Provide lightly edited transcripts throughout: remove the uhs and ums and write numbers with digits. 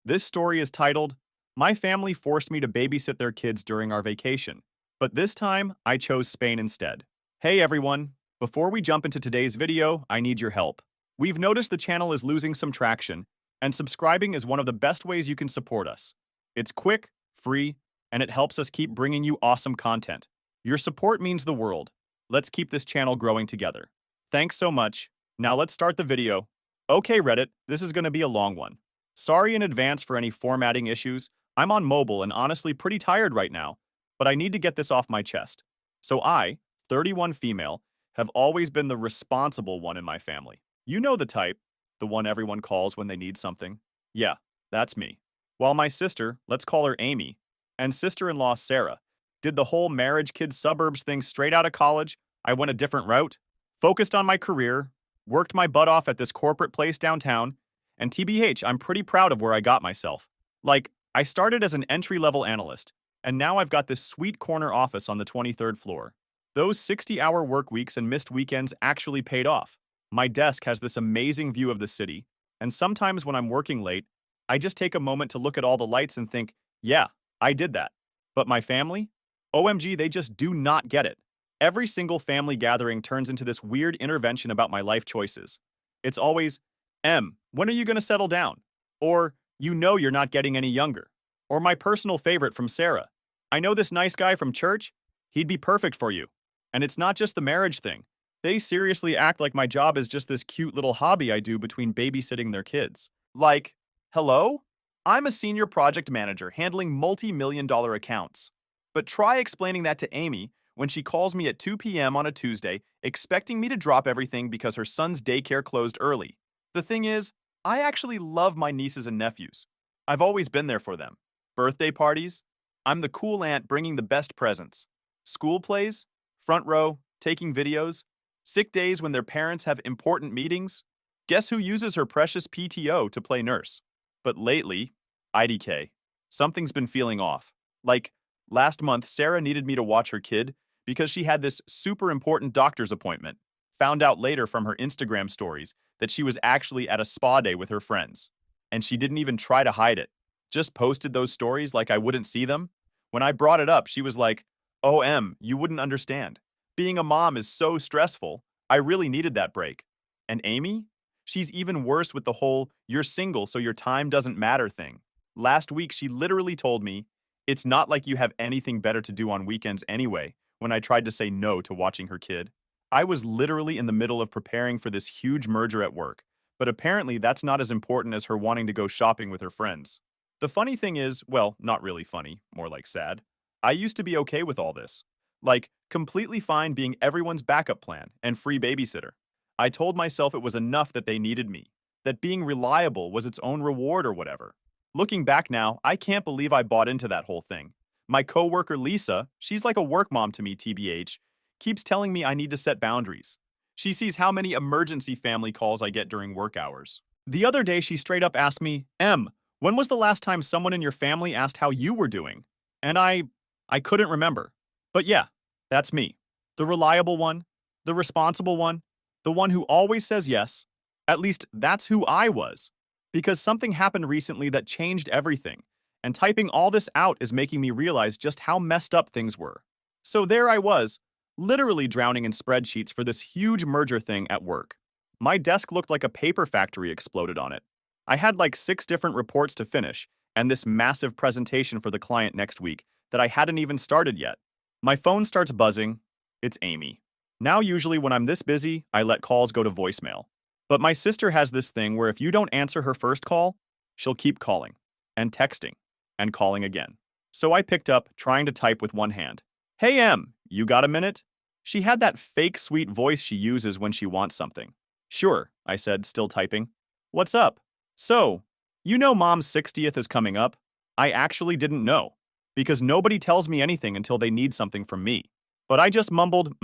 This story is titled, My Family Forced Me to Babysit Their Kids During Our Vacation, but this time I chose Spain instead. Hey everyone, before we jump into today's video, I need your help. We've noticed the channel is losing some traction, and subscribing is one of the best ways you can support us. It's quick, free, and it helps us keep bringing you awesome content. Your support means the world. Let's keep this channel growing together. Thanks so much. Now let's start the video. Okay Reddit, this is going to be a long one. Sorry in advance for any formatting issues. I'm on mobile and honestly pretty tired right now, but I need to get this off my chest. So I, 31 female, have always been the responsible one in my family. You know the type, the one everyone calls when they need something. Yeah, that's me. While my sister, let's call her Amy, and sister-in-law Sarah, did the whole marriage, kids, suburbs thing straight out of college, I went a different route, focused on my career, worked my butt off at this corporate place downtown, and TBH, I'm pretty proud of where I got myself. Like, I started as an entry-level analyst, and now I've got this sweet corner office on the 23rd floor. Those 60-hour work weeks and missed weekends actually paid off. My desk has this amazing view of the city, and sometimes when I'm working late, I just take a moment to look at all the lights and think, yeah, I did that. But my family? OMG, they just do not get it. Every single family gathering turns into this weird intervention about my life choices. It's always, when are you going to settle down? Or, you know you're not getting any younger. Or my personal favorite from Sarah. I know this nice guy from church. He'd be perfect for you. And it's not just the marriage thing. They seriously act like my job is just this cute little hobby I do between babysitting their kids. Like, hello? I'm a senior project manager handling multi-million-dollar accounts. But try explaining that to Amy when she calls me at 2 p.m. on a Tuesday, expecting me to drop everything because her son's daycare closed early. The thing is, I actually love my nieces and nephews. I've always been there for them. Birthday parties, I'm the cool aunt bringing the best presents. School plays, front row, taking videos. Sick days when their parents have important meetings. Guess who uses her precious PTO to play nurse? But lately, IDK, something's been feeling off. Like, last month, Sarah needed me to watch her kid because she had this super important doctor's appointment. Found out later from her Instagram stories that she was actually at a spa day with her friends. And she didn't even try to hide it. Just posted those stories like I wouldn't see them. When I brought it up, she was like, you wouldn't understand. Being a mom is so stressful. I really needed that break. And Amy? She's even worse with the whole, you're single so your time doesn't matter thing. Last week, she literally told me, it's not like you have anything better to do on weekends anyway, when I tried to say no to watching her kid. I was literally in the middle of preparing for this huge merger at work, but apparently that's not as important as her wanting to go shopping with her friends. The funny thing is, well, not really funny, more like sad. I used to be okay with all this. Like, completely fine being everyone's backup plan and free babysitter. I told myself it was enough that they needed me, that being reliable was its own reward or whatever. Looking back now, I can't believe I bought into that whole thing. My coworker Lisa, she's like a work mom to me, TBH, keeps telling me I need to set boundaries. She sees how many emergency family calls I get during work hours. The other day, she straight up asked me, when was the last time someone in your family asked how you were doing? And I couldn't remember. But yeah, that's me. The reliable one, the responsible one, the one who always says yes. At least that's who I was. Because something happened recently that changed everything. And typing all this out is making me realize just how messed up things were. So there I was, literally drowning in spreadsheets for this huge merger thing at work. My desk looked like a paper factory exploded on it. I had like 6 different reports to finish, and this massive presentation for the client next week that I hadn't even started yet. My phone starts buzzing. It's Amy. Now usually when I'm this busy, I let calls go to voicemail. But my sister has this thing where if you don't answer her first call, she'll keep calling, and texting, and calling again. So I picked up, trying to type with one hand. Hey you got a minute? She had that fake sweet voice she uses when she wants something. Sure, I said, still typing. What's up? So, you know Mom's 60th is coming up? I actually didn't know, because nobody tells me anything until they need something from me. But I just mumbled,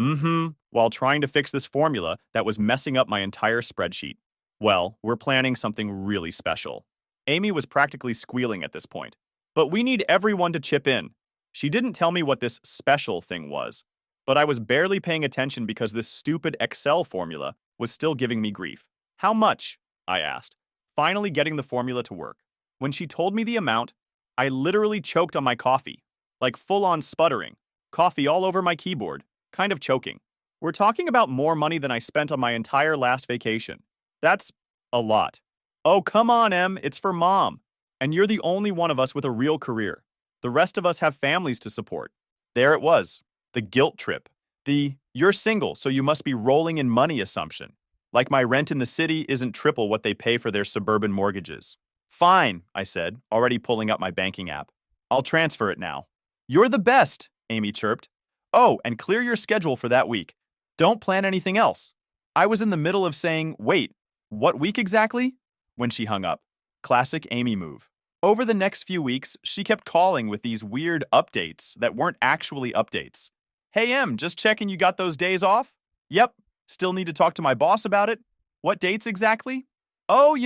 while trying to fix this formula that was messing up my entire spreadsheet. Well, we're planning something really special. Amy was practically squealing at this point. But we need everyone to chip in. She didn't tell me what this special thing was, but I was barely paying attention because this stupid Excel formula was still giving me grief. How much? I asked, finally getting the formula to work. When she told me the amount, I literally choked on my coffee, like full-on sputtering, coffee all over my keyboard, kind of choking. We're talking about more money than I spent on my entire last vacation. That's a lot. Oh, come on, Em, it's for mom. And you're the only one of us with a real career. The rest of us have families to support. There it was, the guilt trip. The "you're single, so you must be rolling in money" assumption. Like my rent in the city isn't triple what they pay for their suburban mortgages. Fine, I said, already pulling up my banking app. I'll transfer it now. You're the best, Amy chirped. Oh, and clear your schedule for that week. Don't plan anything else. I was in the middle of saying, wait, what week exactly? When she hung up. Classic Amy move. Over the next few weeks, she kept calling with these weird updates that weren't actually updates. Hey, Em, just checking you got those days off? Yep. Still need to talk to my boss about it? What dates exactly? Oh,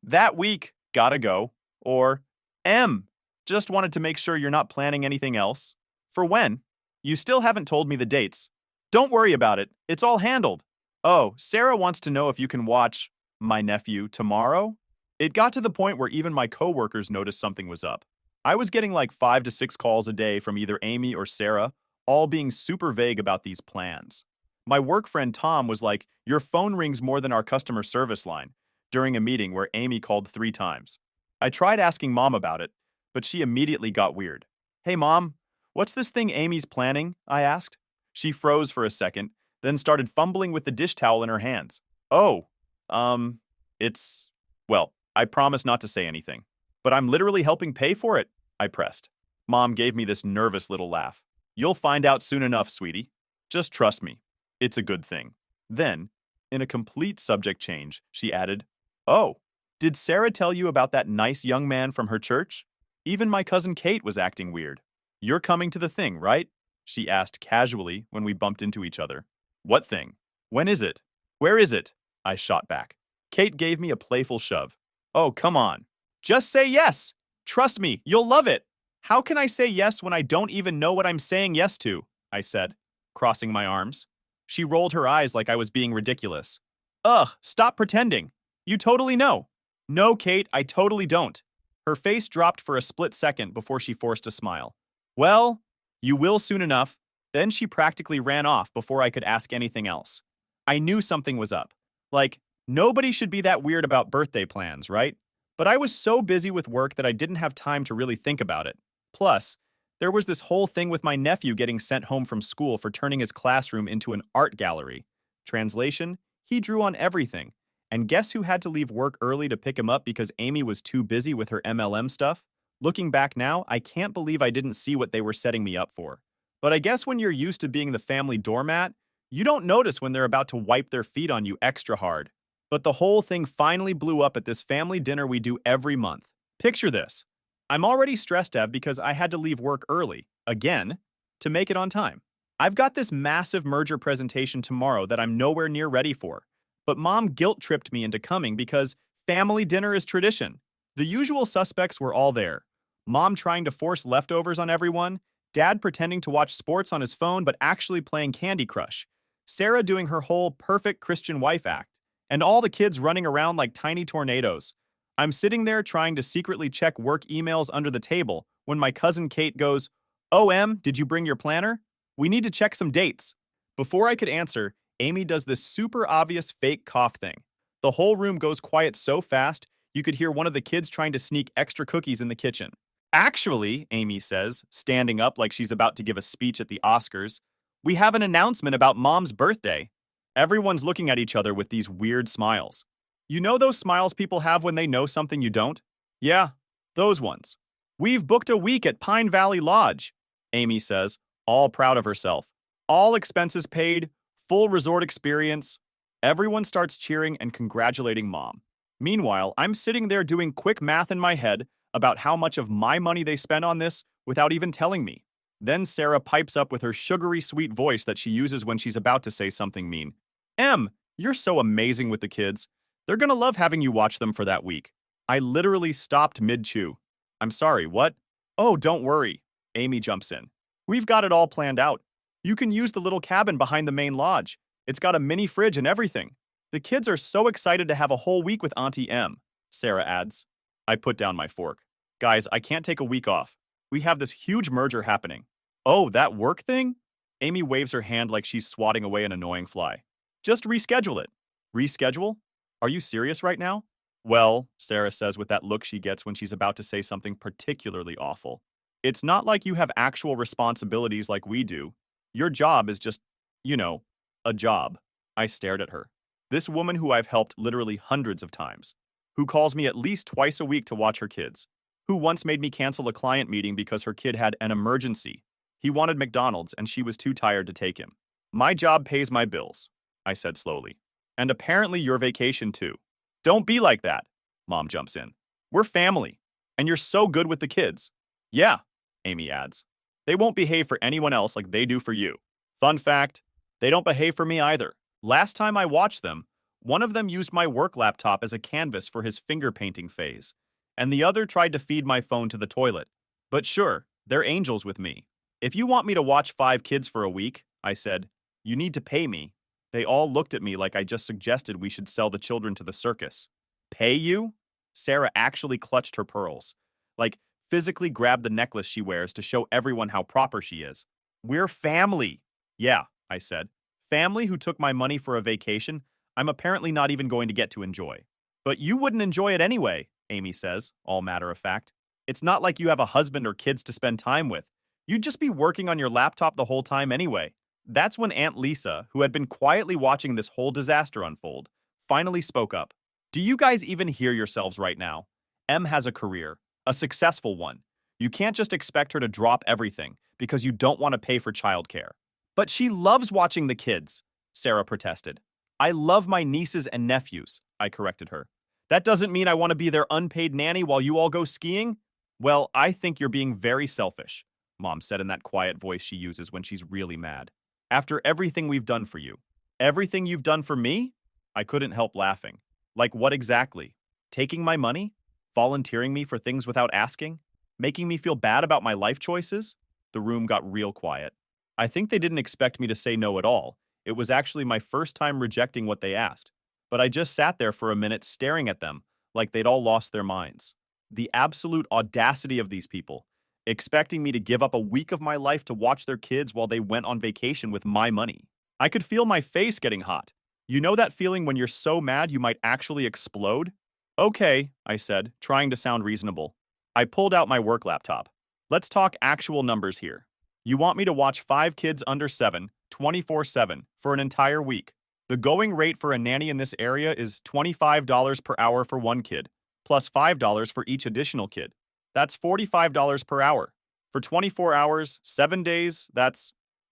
that week. Gotta go. Or, M, just wanted to make sure you're not planning anything else. For when? You still haven't told me the dates. Don't worry about it. It's all handled. Oh, Sarah wants to know if you can watch my nephew tomorrow? It got to the point where even my coworkers noticed something was up. I was getting like 5 to 6 calls a day from either Amy or Sarah, all being super vague about these plans. My work friend Tom was like, your phone rings more than our customer service line, during a meeting where Amy called 3 times. I tried asking Mom about it, but she immediately got weird. Hey, Mom, what's this thing Amy's planning? I asked. She froze for a second, then started fumbling with the dish towel in her hands. Oh, it's... Well, I promise not to say anything. But I'm literally helping pay for it, I pressed. Mom gave me this nervous little laugh. You'll find out soon enough, sweetie. Just trust me. It's a good thing. Then, in a complete subject change, she added, Oh, did Sarah tell you about that nice young man from her church? Even my cousin Kate was acting weird. You're coming to the thing, right? She asked casually when we bumped into each other. What thing? When is it? Where is it? I shot back. Kate gave me a playful shove. Oh, come on. Just say yes. Trust me, you'll love it. How can I say yes when I don't even know what I'm saying yes to? I said, crossing my arms. She rolled her eyes like I was being ridiculous. Ugh, stop pretending. You totally know. No, Kate, I totally don't. Her face dropped for a split second before she forced a smile. Well, you will soon enough. Then she practically ran off before I could ask anything else. I knew something was up. Like, nobody should be that weird about birthday plans, right? But I was so busy with work that I didn't have time to really think about it. Plus, there was this whole thing with my nephew getting sent home from school for turning his classroom into an art gallery. Translation, he drew on everything. And guess who had to leave work early to pick him up because Amy was too busy with her MLM stuff? Looking back now, I can't believe I didn't see what they were setting me up for. But I guess when you're used to being the family doormat, you don't notice when they're about to wipe their feet on you extra hard. But the whole thing finally blew up at this family dinner we do every month. Picture this. I'm already stressed out because I had to leave work early, again, to make it on time. I've got this massive merger presentation tomorrow that I'm nowhere near ready for. But Mom guilt-tripped me into coming because family dinner is tradition. The usual suspects were all there. Mom trying to force leftovers on everyone, Dad pretending to watch sports on his phone but actually playing Candy Crush, Sarah doing her whole perfect Christian wife act, and all the kids running around like tiny tornadoes. I'm sitting there trying to secretly check work emails under the table when my cousin Kate goes, "Oh, Em, did you bring your planner? We need to check some dates." Before I could answer, Amy does this super obvious fake cough thing. The whole room goes quiet so fast, you could hear one of the kids trying to sneak extra cookies in the kitchen. Actually, Amy says, standing up like she's about to give a speech at the Oscars, we have an announcement about Mom's birthday. Everyone's looking at each other with these weird smiles. You know those smiles people have when they know something you don't? Yeah, those ones. We've booked a week at Pine Valley Lodge, Amy says, all proud of herself. All expenses paid, full resort experience. Everyone starts cheering and congratulating Mom. Meanwhile, I'm sitting there doing quick math in my head about how much of my money they spent on this without even telling me. Then Sarah pipes up with her sugary sweet voice that she uses when she's about to say something mean. Em, you're so amazing with the kids. They're gonna love having you watch them for that week. I literally stopped mid-chew. I'm sorry, what? Oh, don't worry. Amy jumps in. We've got it all planned out. You can use the little cabin behind the main lodge. It's got a mini fridge and everything. The kids are so excited to have a whole week with Auntie Em, Sarah adds. I put down my fork. Guys, I can't take a week off. We have this huge merger happening. Oh, that work thing? Amy waves her hand like she's swatting away an annoying fly. Just reschedule it. Reschedule? Are you serious right now? Well, Sarah says with that look she gets when she's about to say something particularly awful. It's not like you have actual responsibilities like we do. Your job is just, you know, a job. I stared at her. This woman who I've helped literally hundreds of times, who calls me at least twice a week to watch her kids, who once made me cancel a client meeting because her kid had an emergency. He wanted McDonald's and she was too tired to take him. My job pays my bills, I said slowly. And apparently your vacation too. Don't be like that, Mom jumps in. We're family, and you're so good with the kids. Yeah, Amy adds. They won't behave for anyone else like they do for you. Fun fact, they don't behave for me either. Last time I watched them, one of them used my work laptop as a canvas for his finger painting phase, and the other tried to feed my phone to the toilet. But sure, they're angels with me. If you want me to watch 5 kids for a week, I said, you need to pay me. They all looked at me like I just suggested we should sell the children to the circus. Pay you? Sarah actually clutched her pearls. Like, physically grabbed the necklace she wears to show everyone how proper she is. We're family. Yeah, I said. Family who took my money for a vacation I'm apparently not even going to get to enjoy. But you wouldn't enjoy it anyway, Amy says, all matter of fact. It's not like you have a husband or kids to spend time with. You'd just be working on your laptop the whole time anyway. That's when Aunt Lisa, who had been quietly watching this whole disaster unfold, finally spoke up. Do you guys even hear yourselves right now? Em has a career, a successful one. You can't just expect her to drop everything because you don't want to pay for childcare. But she loves watching the kids, Sarah protested. I love my nieces and nephews, I corrected her. That doesn't mean I want to be their unpaid nanny while you all go skiing? Well, I think you're being very selfish, Mom said in that quiet voice she uses when she's really mad. After everything we've done for you. Everything you've done for me? I couldn't help laughing. Like what exactly? Taking my money? Volunteering me for things without asking? Making me feel bad about my life choices? The room got real quiet. I think they didn't expect me to say no at all. It was actually my first time rejecting what they asked. But I just sat there for a minute staring at them, like they'd all lost their minds. The absolute audacity of these people, expecting me to give up a week of my life to watch their kids while they went on vacation with my money. I could feel my face getting hot. You know that feeling when you're so mad you might actually explode? Okay, I said, trying to sound reasonable. I pulled out my work laptop. Let's talk actual numbers here. You want me to watch 5 kids under 7, 24/7, for an entire week. The going rate for a nanny in this area is $25 per hour for one kid, plus $5 for each additional kid. That's $45 per hour. For 24 hours, 7 days,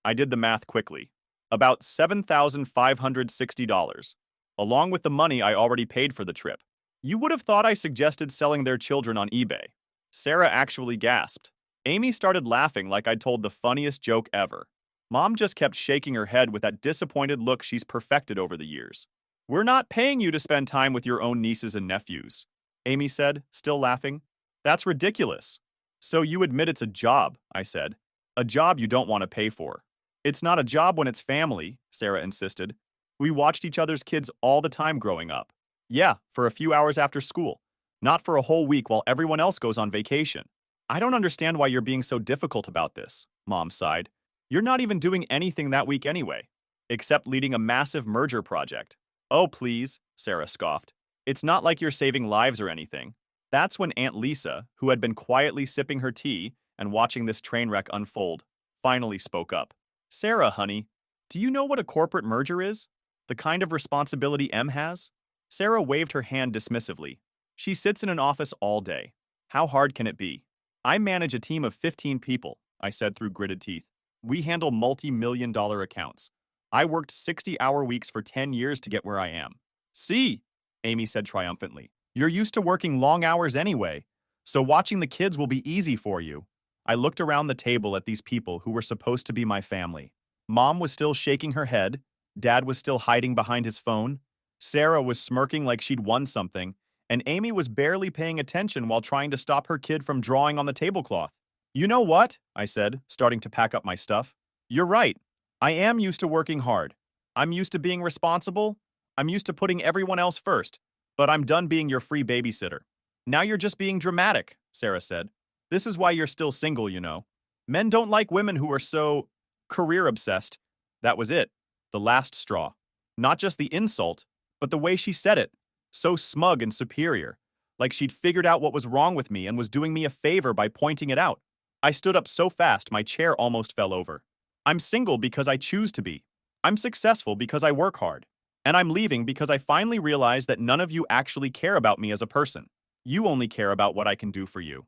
I did the math quickly, about $7,560, along with the money I already paid for the trip. You would have thought I suggested selling their children on eBay. Sarah actually gasped. Amy started laughing like I'd told the funniest joke ever. Mom just kept shaking her head with that disappointed look she's perfected over the years. We're not paying you to spend time with your own nieces and nephews, Amy said, still laughing. That's ridiculous. So you admit it's a job, I said. A job you don't want to pay for. It's not a job when it's family, Sarah insisted. We watched each other's kids all the time growing up. Yeah, for a few hours after school. Not for a whole week while everyone else goes on vacation. I don't understand why you're being so difficult about this, Mom sighed. You're not even doing anything that week anyway, except leading a massive merger project. Oh, please, Sarah scoffed. It's not like you're saving lives or anything. That's when Aunt Lisa, who had been quietly sipping her tea and watching this train wreck unfold, finally spoke up. Sarah, honey, do you know what a corporate merger is? The kind of responsibility Em has? Sarah waved her hand dismissively. She sits in an office all day. How hard can it be? I manage a team of 15 people, I said through gritted teeth. We handle multi-million-dollar accounts. I worked 60-hour weeks for 10 years to get where I am. See, Amy said triumphantly. You're used to working long hours anyway, so watching the kids will be easy for you. I looked around the table at these people who were supposed to be my family. Mom was still shaking her head. Dad was still hiding behind his phone. Sarah was smirking like she'd won something, and Amy was barely paying attention while trying to stop her kid from drawing on the tablecloth. You know what? I said, starting to pack up my stuff. You're right. I am used to working hard. I'm used to being responsible. I'm used to putting everyone else first. But I'm done being your free babysitter. Now you're just being dramatic, Sarah said. This is why you're still single, you know. Men don't like women who are so career obsessed. That was it. The last straw. Not just the insult, but the way she said it. So smug and superior. Like she'd figured out what was wrong with me and was doing me a favor by pointing it out. I stood up so fast my chair almost fell over. I'm single because I choose to be. I'm successful because I work hard. And I'm leaving because I finally realized that none of you actually care about me as a person. You only care about what I can do for you.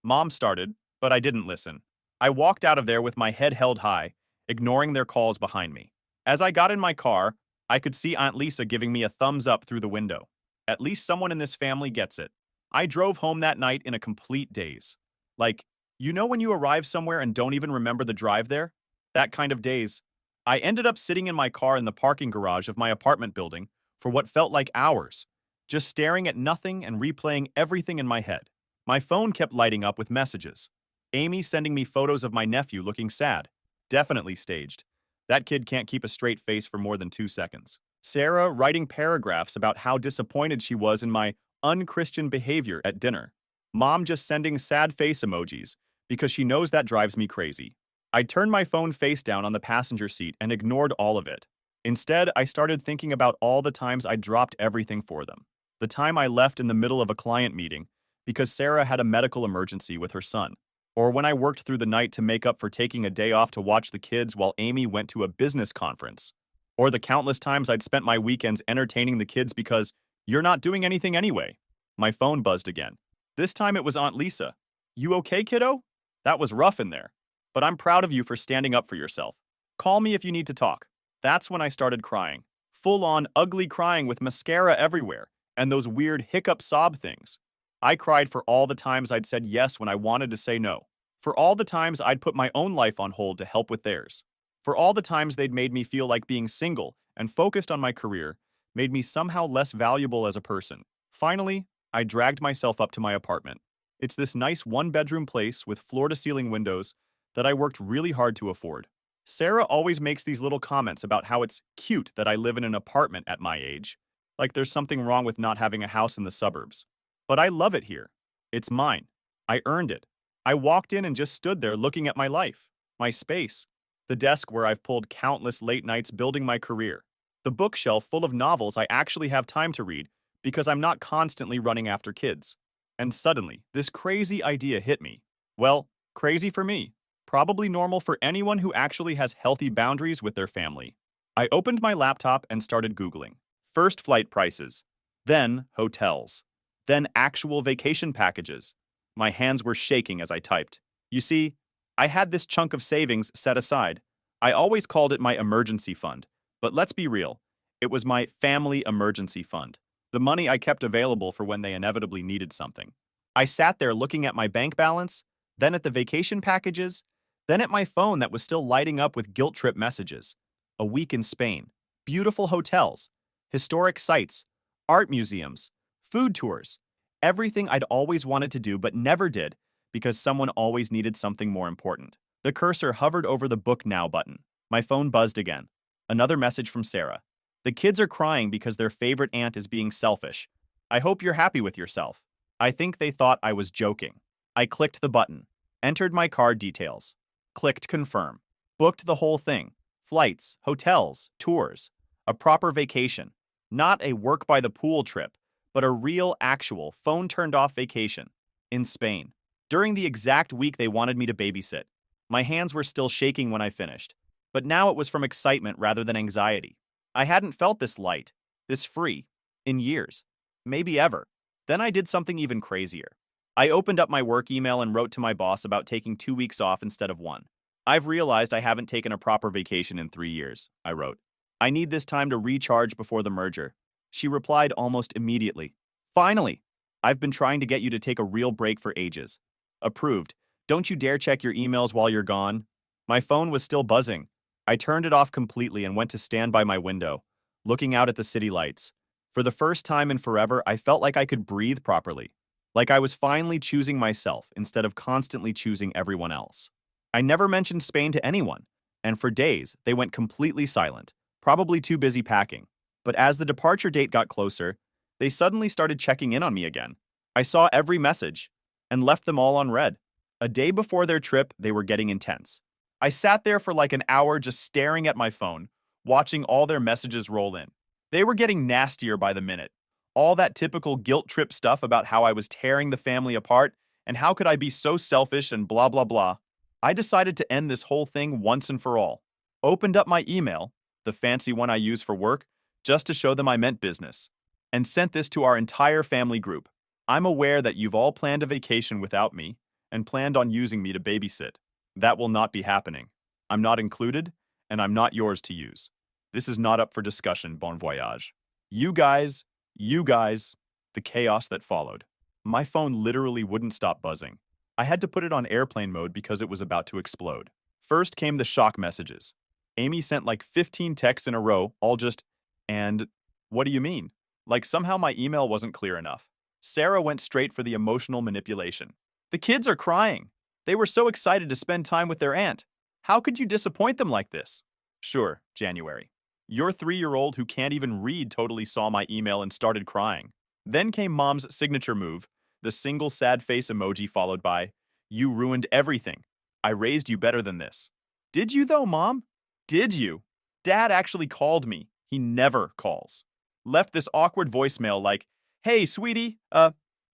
Mom started, but I didn't listen. I walked out of there with my head held high, ignoring their calls behind me. As I got in my car, I could see Aunt Lisa giving me a thumbs up through the window. At least someone in this family gets it. I drove home that night in a complete daze. Like, you know when you arrive somewhere and don't even remember the drive there? That kind of daze. I ended up sitting in my car in the parking garage of my apartment building for what felt like hours, just staring at nothing and replaying everything in my head. My phone kept lighting up with messages. Amy sending me photos of my nephew looking sad. Definitely staged. That kid can't keep a straight face for more than 2 seconds. Sarah writing paragraphs about how disappointed she was in my unchristian behavior at dinner. Mom just sending sad face emojis because she knows that drives me crazy. I turned my phone face down on the passenger seat and ignored all of it. Instead, I started thinking about all the times I dropped everything for them. The time I left in the middle of a client meeting because Sarah had a medical emergency with her son. Or when I worked through the night to make up for taking a day off to watch the kids while Amy went to a business conference. Or the countless times I'd spent my weekends entertaining the kids because you're not doing anything anyway. My phone buzzed again. This time it was Aunt Lisa. You okay, kiddo? That was rough in there. But I'm proud of you for standing up for yourself. Call me if you need to talk. That's when I started crying. Full-on ugly crying with mascara everywhere and those weird hiccup sob things. I cried for all the times I'd said yes when I wanted to say no. For all the times I'd put my own life on hold to help with theirs. For all the times they'd made me feel like being single and focused on my career made me somehow less valuable as a person. Finally, I dragged myself up to my apartment. It's this nice one-bedroom place with floor-to-ceiling windows that I worked really hard to afford. Sarah always makes these little comments about how it's cute that I live in an apartment at my age, like there's something wrong with not having a house in the suburbs. But I love it here. It's mine. I earned it. I walked in and just stood there looking at my life, my space, the desk where I've pulled countless late nights building my career, the bookshelf full of novels I actually have time to read because I'm not constantly running after kids. And suddenly, this crazy idea hit me. Well, crazy for me. Probably normal for anyone who actually has healthy boundaries with their family. I opened my laptop and started Googling. First flight prices, then hotels, then actual vacation packages. My hands were shaking as I typed. You see, I had this chunk of savings set aside. I always called it my emergency fund, but let's be real. It was my family emergency fund, the money I kept available for when they inevitably needed something. I sat there looking at my bank balance, then at the vacation packages, then at my phone that was still lighting up with guilt trip messages. A week in Spain, beautiful hotels, historic sites, art museums, food tours, everything I'd always wanted to do but never did because someone always needed something more important. The cursor hovered over the Book Now button. My phone buzzed again. Another message from Sarah. The kids are crying because their favorite aunt is being selfish. I hope you're happy with yourself. I think they thought I was joking. I clicked the button, entered my card details, clicked confirm, booked the whole thing. Flights, hotels, tours, a proper vacation. Not a work by the pool trip, but a real, actual, phone-turned-off vacation in Spain. During the exact week they wanted me to babysit. My hands were still shaking when I finished, but now it was from excitement rather than anxiety. I hadn't felt this light, this free, in years. Maybe ever. Then I did something even crazier. I opened up my work email and wrote to my boss about taking 2 weeks off instead of 1. I've realized I haven't taken a proper vacation in 3 years, I wrote. I need this time to recharge before the merger. She replied almost immediately. Finally! I've been trying to get you to take a real break for ages. Approved. Don't you dare check your emails while you're gone. My phone was still buzzing. I turned it off completely and went to stand by my window, looking out at the city lights. For the first time in forever, I felt like I could breathe properly. Like I was finally choosing myself instead of constantly choosing everyone else. I never mentioned Spain to anyone, and for days, they went completely silent, probably too busy packing. But as the departure date got closer, they suddenly started checking in on me again. I saw every message and left them all on red. A day before their trip, they were getting intense. I sat there for like an hour just staring at my phone, watching all their messages roll in. They were getting nastier by the minute. All that typical guilt trip stuff about how I was tearing the family apart and how could I be so selfish and blah blah blah. I decided to end this whole thing once and for all. Opened up my email, the fancy one I use for work, just to show them I meant business, and sent this to our entire family group. I'm aware that you've all planned a vacation without me and planned on using me to babysit. That will not be happening. I'm not included, and I'm not yours to use. This is not up for discussion, bon voyage. You guys, the chaos that followed. My phone literally wouldn't stop buzzing. I had to put it on airplane mode because it was about to explode. First came the shock messages. Amy sent like 15 texts in a row, all just, and what do you mean? Like somehow my email wasn't clear enough. Sarah went straight for the emotional manipulation. The kids are crying. They were so excited to spend time with their aunt. How could you disappoint them like this? Sure, January. Your 3-year-old who can't even read totally saw my email and started crying. Then came mom's signature move, the single sad face emoji followed by, you ruined everything. I raised you better than this. Did you though, Mom? Did you? Dad actually called me. He never calls. Left this awkward voicemail like, hey, sweetie,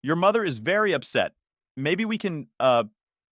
your mother is very upset. Maybe we can,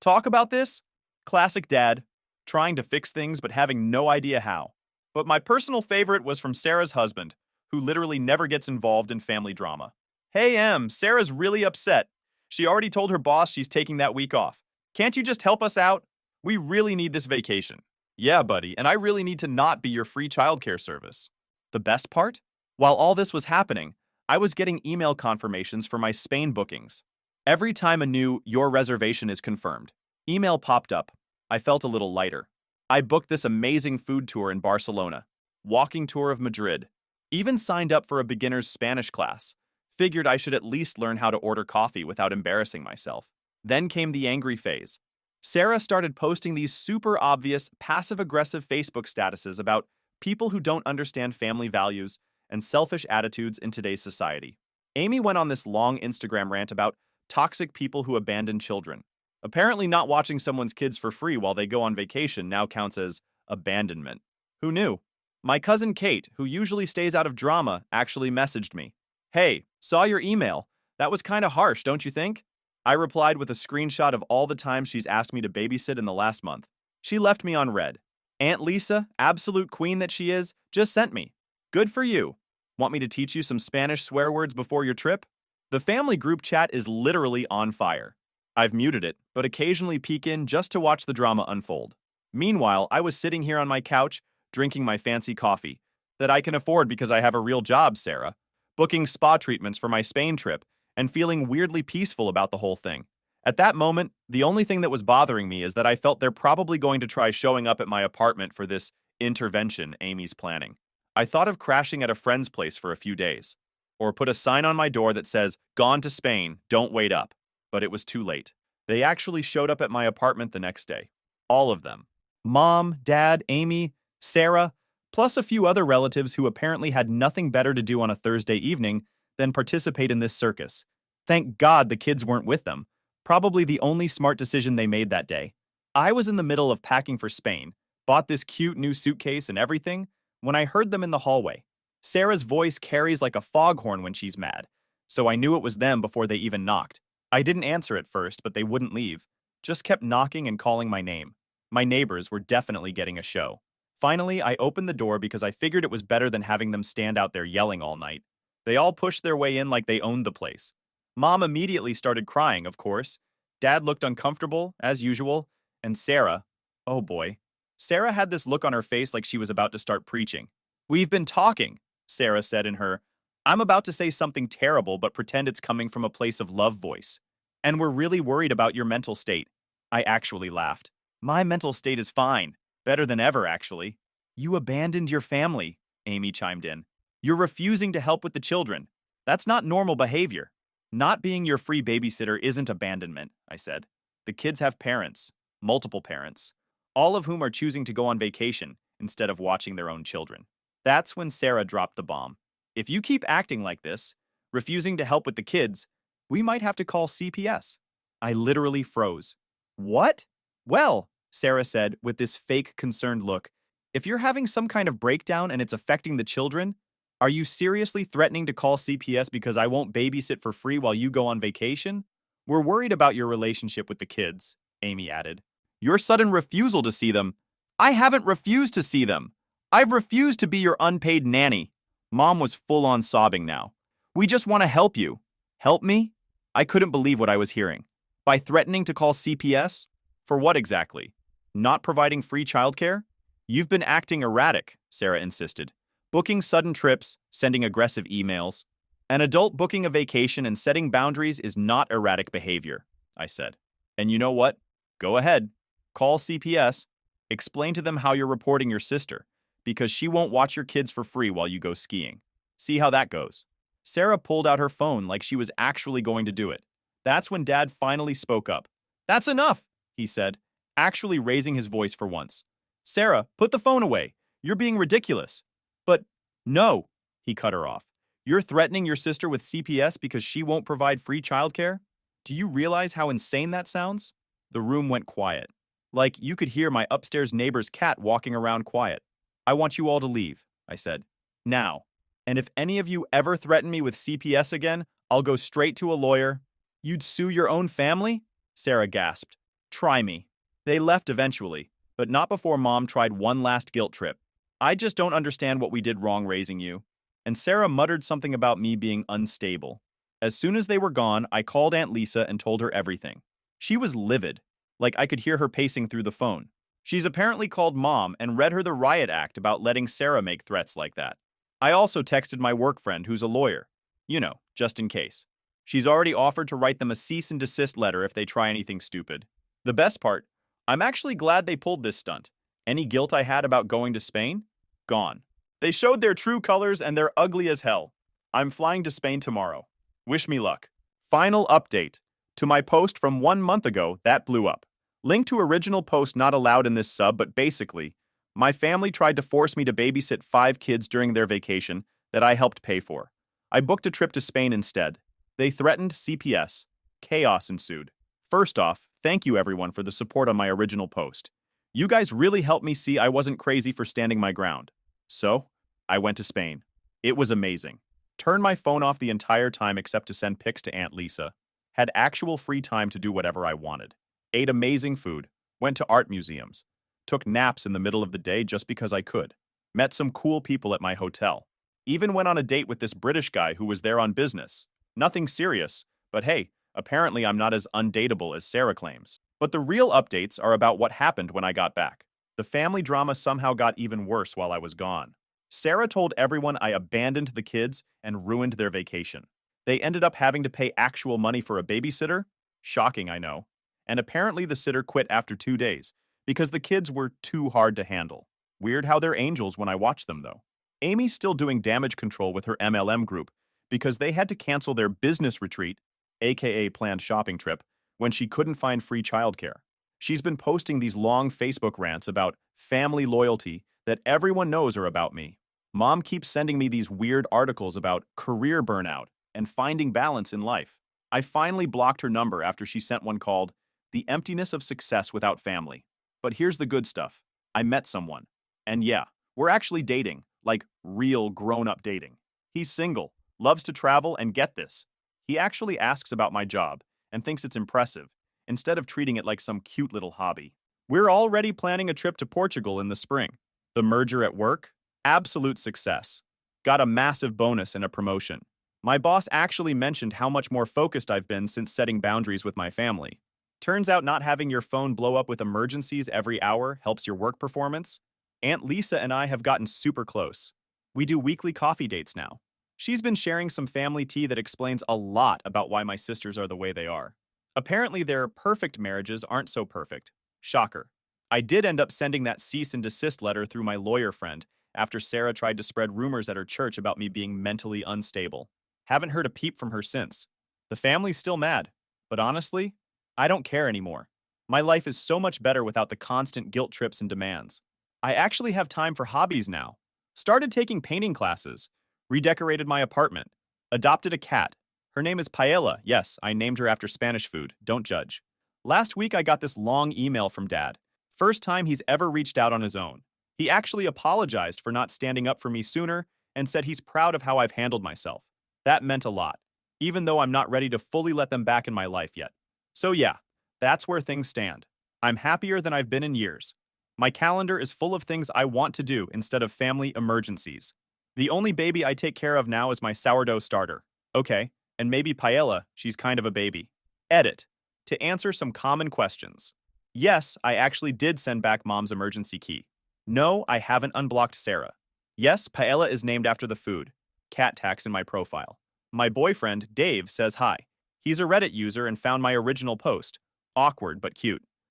talk about this? Classic dad, trying to fix things but having no idea how. But my personal favorite was from Sarah's husband, who literally never gets involved in family drama. Hey, Em, Sarah's really upset. She already told her boss she's taking that week off. Can't you just help us out? We really need this vacation. Yeah, buddy, and I really need to not be your free childcare service. The best part? While all this was happening, I was getting email confirmations for my Spain bookings. Every time a new "Your reservation is confirmed" email popped up, I felt a little lighter. I booked this amazing food tour in Barcelona, walking tour of Madrid, even signed up for a beginner's Spanish class, figured I should at least learn how to order coffee without embarrassing myself. Then came the angry phase. Sarah started posting these super obvious, passive-aggressive Facebook statuses about people who don't understand family values and selfish attitudes in today's society. Amy went on this long Instagram rant about toxic people who abandon children. Apparently not watching someone's kids for free while they go on vacation now counts as abandonment. Who knew? My cousin Kate, who usually stays out of drama, actually messaged me. Hey, saw your email. That was kinda harsh, don't you think? I replied with a screenshot of all the times she's asked me to babysit in the last month. She left me on red. Aunt Lisa, absolute queen that she is, just sent me. Good for you. Want me to teach you some Spanish swear words before your trip? The family group chat is literally on fire. I've muted it, but occasionally peek in just to watch the drama unfold. Meanwhile, I was sitting here on my couch, drinking my fancy coffee, that I can afford because I have a real job, Sarah, booking spa treatments for my Spain trip, and feeling weirdly peaceful about the whole thing. At that moment, the only thing that was bothering me is that I felt they're probably going to try showing up at my apartment for this intervention Amy's planning. I thought of crashing at a friend's place for a few days, or put a sign on my door that says, "Gone to Spain, don't wait up." But it was too late. They actually showed up at my apartment the next day. All of them. Mom, Dad, Amy, Sarah, plus a few other relatives who apparently had nothing better to do on a Thursday evening than participate in this circus. Thank God the kids weren't with them. Probably the only smart decision they made that day. I was in the middle of packing for Spain, bought this cute new suitcase and everything, when I heard them in the hallway. Sarah's voice carries like a foghorn when she's mad, so I knew it was them before they even knocked. I didn't answer at first, but they wouldn't leave. Just kept knocking and calling my name. My neighbors were definitely getting a show. Finally, I opened the door because I figured it was better than having them stand out there yelling all night. They all pushed their way in like they owned the place. Mom immediately started crying, of course. Dad looked uncomfortable, as usual. And Sarah, oh boy. Sarah had this look on her face like she was about to start preaching. We've been talking, Sarah said in her, I'm about to say something terrible but pretend it's coming from a place of love voice. And we're really worried about your mental state. I actually laughed. My mental state is fine. Better than ever, actually. You abandoned your family, Amy chimed in. You're refusing to help with the children. That's not normal behavior. Not being your free babysitter isn't abandonment, I said. The kids have parents, multiple parents, all of whom are choosing to go on vacation instead of watching their own children. That's when Sarah dropped the bomb. If you keep acting like this, refusing to help with the kids, We might have to call CPS. I literally froze. What? Well, Sarah said with this fake concerned look, if you're having some kind of breakdown and it's affecting the children, are you seriously threatening to call CPS because I won't babysit for free while you go on vacation? We're worried about your relationship with the kids, Amy added. Your sudden refusal to see them. I haven't refused to see them. I've refused to be your unpaid nanny. Mom was full on sobbing now. We just want to help you. Help me? I couldn't believe what I was hearing. By threatening to call CPS? For what exactly? Not providing free childcare? You've been acting erratic, Sarah insisted. Booking sudden trips, sending aggressive emails. An adult booking a vacation and setting boundaries is not erratic behavior, I said. And you know what? Go ahead. Call CPS. Explain to them how you're reporting your sister, because she won't watch your kids for free while you go skiing. See how that goes. Sarah pulled out her phone like she was actually going to do it. That's when Dad finally spoke up. That's enough, he said, actually raising his voice for once. Sarah, put the phone away. You're being ridiculous. But no, he cut her off. You're threatening your sister with CPS because she won't provide free childcare? Do you realize how insane that sounds? The room went quiet. Like you could hear my upstairs neighbor's cat walking around quiet. I want you all to leave, I said. Now. And if any of you ever threaten me with CPS again, I'll go straight to a lawyer. You'd sue your own family? Sarah gasped. Try me. They left eventually, but not before Mom tried one last guilt trip. I just don't understand what we did wrong raising you. And Sarah muttered something about me being unstable. As soon as they were gone, I called Aunt Lisa and told her everything. She was livid, like I could hear her pacing through the phone. She's apparently called Mom and read her the riot act about letting Sarah make threats like that. I also texted my work friend who's a lawyer. You know, just in case. She's already offered to write them a cease and desist letter if they try anything stupid. The best part, I'm actually glad they pulled this stunt. Any guilt I had about going to Spain? Gone. They showed their true colors and they're ugly as hell. I'm flying to Spain tomorrow. Wish me luck. Final update. To my post from 1 month ago, that blew up. Link to original post not allowed in this sub, but basically, my family tried to force me to babysit 5 kids during their vacation that I helped pay for. I booked a trip to Spain instead. They threatened CPS. Chaos ensued. First off, thank you everyone for the support on my original post. You guys really helped me see I wasn't crazy for standing my ground. So, I went to Spain. It was amazing. Turned my phone off the entire time except to send pics to Aunt Lisa. Had actual free time to do whatever I wanted. Ate amazing food. Went to art museums. Took naps in the middle of the day just because I could. Met some cool people at my hotel. Even went on a date with this British guy who was there on business. Nothing serious, but hey, apparently I'm not as undateable as Sarah claims. But the real updates are about what happened when I got back. The family drama somehow got even worse while I was gone. Sarah told everyone I abandoned the kids and ruined their vacation. They ended up having to pay actual money for a babysitter? Shocking, I know. And apparently the sitter quit after 2 days because the kids were too hard to handle. Weird how they're angels when I watch them, though. Amy's still doing damage control with her MLM group because they had to cancel their business retreat, aka planned shopping trip, when she couldn't find free childcare. She's been posting these long Facebook rants about family loyalty that everyone knows are about me. Mom keeps sending me these weird articles about career burnout and finding balance in life. I finally blocked her number after she sent one called The Emptiness of Success Without Family. But here's the good stuff. I met someone. And yeah, we're actually dating, like real grown-up dating. He's single, loves to travel, and get this. He actually asks about my job and thinks it's impressive, instead of treating it like some cute little hobby. We're already planning a trip to Portugal in the spring. The merger at work? Absolute success. Got a massive bonus and a promotion. My boss actually mentioned how much more focused I've been since setting boundaries with my family. Turns out not having your phone blow up with emergencies every hour helps your work performance. Aunt Lisa and I have gotten super close. We do weekly coffee dates now. She's been sharing some family tea that explains a lot about why my sisters are the way they are. Apparently their perfect marriages aren't so perfect. Shocker. I did end up sending that cease and desist letter through my lawyer friend after Sarah tried to spread rumors at her church about me being mentally unstable. Haven't heard a peep from her since. The family's still mad, but honestly, I don't care anymore. My life is so much better without the constant guilt trips and demands. I actually have time for hobbies now. Started taking painting classes, redecorated my apartment, adopted a cat. Her name is Paella. Yes, I named her after Spanish food. Don't judge. Last week I got this long email from Dad. First time he's ever reached out on his own. He actually apologized for not standing up for me sooner and said he's proud of how I've handled myself. That meant a lot, even though I'm not ready to fully let them back in my life yet. So yeah, that's where things stand. I'm happier than I've been in years. My calendar is full of things I want to do instead of family emergencies. The only baby I take care of now is my sourdough starter. Okay, and maybe Paella, she's kind of a baby. Edit. To answer some common questions. Yes, I actually did send back Mom's emergency key. No, I haven't unblocked Sarah. Yes, Paella is named after the food. Cat tax in my profile. My boyfriend, Dave, says hi. He's a Reddit user and found my original post. Awkward but cute.